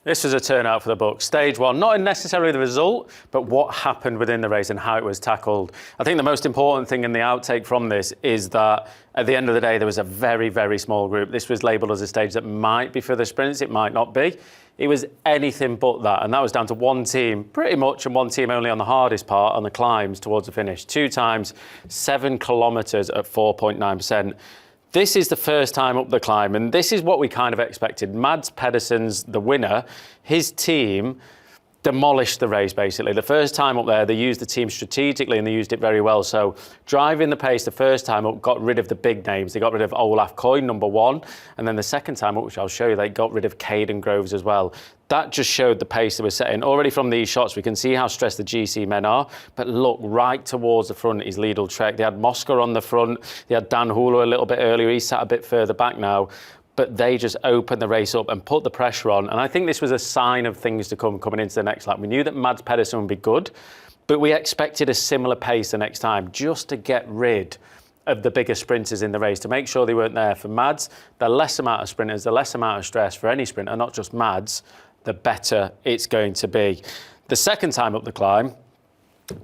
This was a turnout for the books. Stage one, not necessarily the result, but what happened within the race and how it was tackled. I think the most important thing in the outtake from this is that at the end of the day, there was a very, very small group. This was labelled as a stage that might be for the sprints, it might not be. It was anything but that, and that was down to one team, pretty much, and one team only on the hardest part, on the climbs towards the finish. 2 times 7 kilometres at 4.9%. This is the first time up the climb, and this is what we kind of expected. Mads Pedersen's the winner. His team demolished the race, basically. The first time up there, they used the team strategically, and they used it very well. So driving the pace the first time up got rid of the big names. They got rid of Olaf Koy, number 1. And then the second time up, which I'll show you, they got rid of Caden Groves as well. That just showed the pace they were setting. Already from these shots, we can see how stressed the GC men are. But look, right towards the front is Lidl-Trek. They had Mosca on the front. They had Dan Hula a little bit earlier. He sat a bit further back now. But they just opened the race up and put the pressure on. And I think this was a sign of things to come coming into the next lap. We knew that Mads Pedersen would be good, but we expected a similar pace the next time just to get rid of the bigger sprinters in the race, to make sure they weren't there. For Mads, the less amount of sprinters, the less amount of stress for any sprinter, not just Mads, the better it's going to be. The second time up the climb,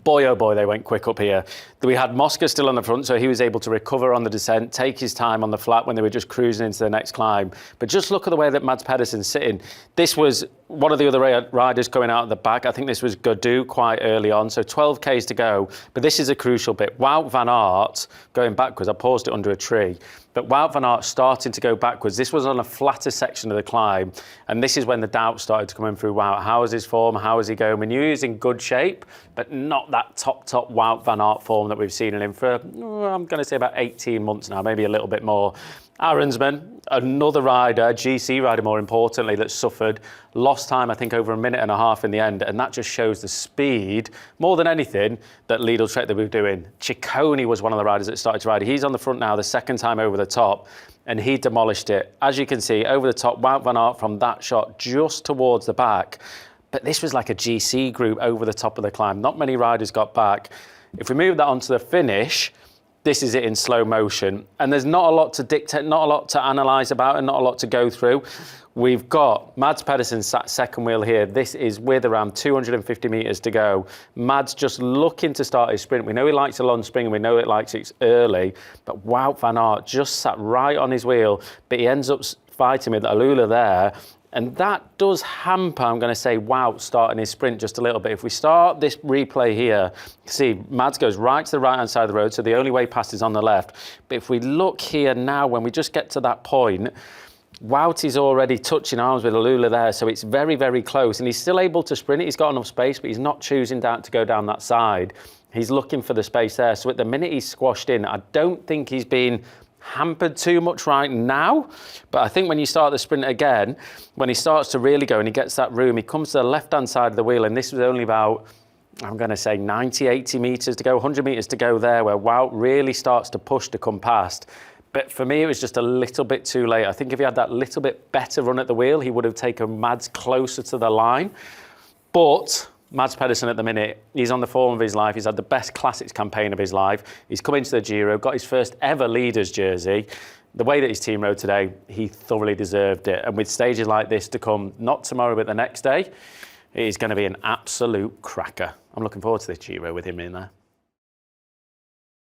boy, oh boy, they went quick up here. We had Mosca still on the front, so he was able to recover on the descent, take his time on the flat when they were just cruising into the next climb. But just look at the way that Mads Pedersen's sitting. This was one of the other riders coming out at the back. I think this was Godou quite early on, so 12 Ks to go. But this is a crucial bit. Wout van Aert going backwards. I paused it under a tree. But Wout van Aert starting to go backwards. This was on a flatter section of the climb, and this is when the doubt started to come in through Wout. How is his form? How is he going? We knew he was in good shape, but not that top Wout van Aert form that we've seen in him for, I'm going to say about 18 months now, maybe a little bit more. Aronsman, another rider, GC rider more importantly, that suffered, lost time, I think, over 1.5 minutes in the end, and that just shows the speed, more than anything, that Lidl-Trek that we were doing. Ciccone was one of the riders that started to ride. He's on the front now, the second time over the top, and he demolished it. As you can see, over the top, Wout van Aert from that shot just towards the back. But this was like a GC group over the top of the climb. Not many riders got back. If we move that onto the finish, this is it in slow motion. And there's not a lot to dictate, not a lot to analyse about, and not a lot to go through. We've got Mads Pedersen sat second wheel here. This is with around 250 metres to go. Mads just looking to start his sprint. We know he likes a long spring, and we know it likes it early. But Wout van Aert just sat right on his wheel, but he ends up fighting with Alula there. And that does hamper, I'm going to say, Wout starting his sprint just a little bit. If we start this replay here, see, Mads goes right to the right-hand side of the road, so the only way past is on the left. But if we look here now, when we just get to that point, Wout is already touching arms with Alula there, so it's very, very close. And he's still able to sprint it. He's got enough space, but he's not choosing to go down that side. He's looking for the space there. So at the minute he's squashed in, I don't think he's been hampered too much right now, but I think when you start the sprint again, when he starts to really go and he gets that room, he comes to the left-hand side of the wheel, and this was only about, I'm going to say 90, 80 metres to go, 100 metres to go there, where Wout really starts to push to come past. But for me, it was just a little bit too late. I think if he had that little bit better run at the wheel, he would have taken Mads closer to the line. But Mads Pedersen at the minute, he's on the form of his life. He's had the best classics campaign of his life. He's come into the Giro, got his first ever leaders jersey. The way that his team rode today, he thoroughly deserved it. And with stages like this to come, not tomorrow, but the next day, it is going to be an absolute cracker. I'm looking forward to this Giro with him in there.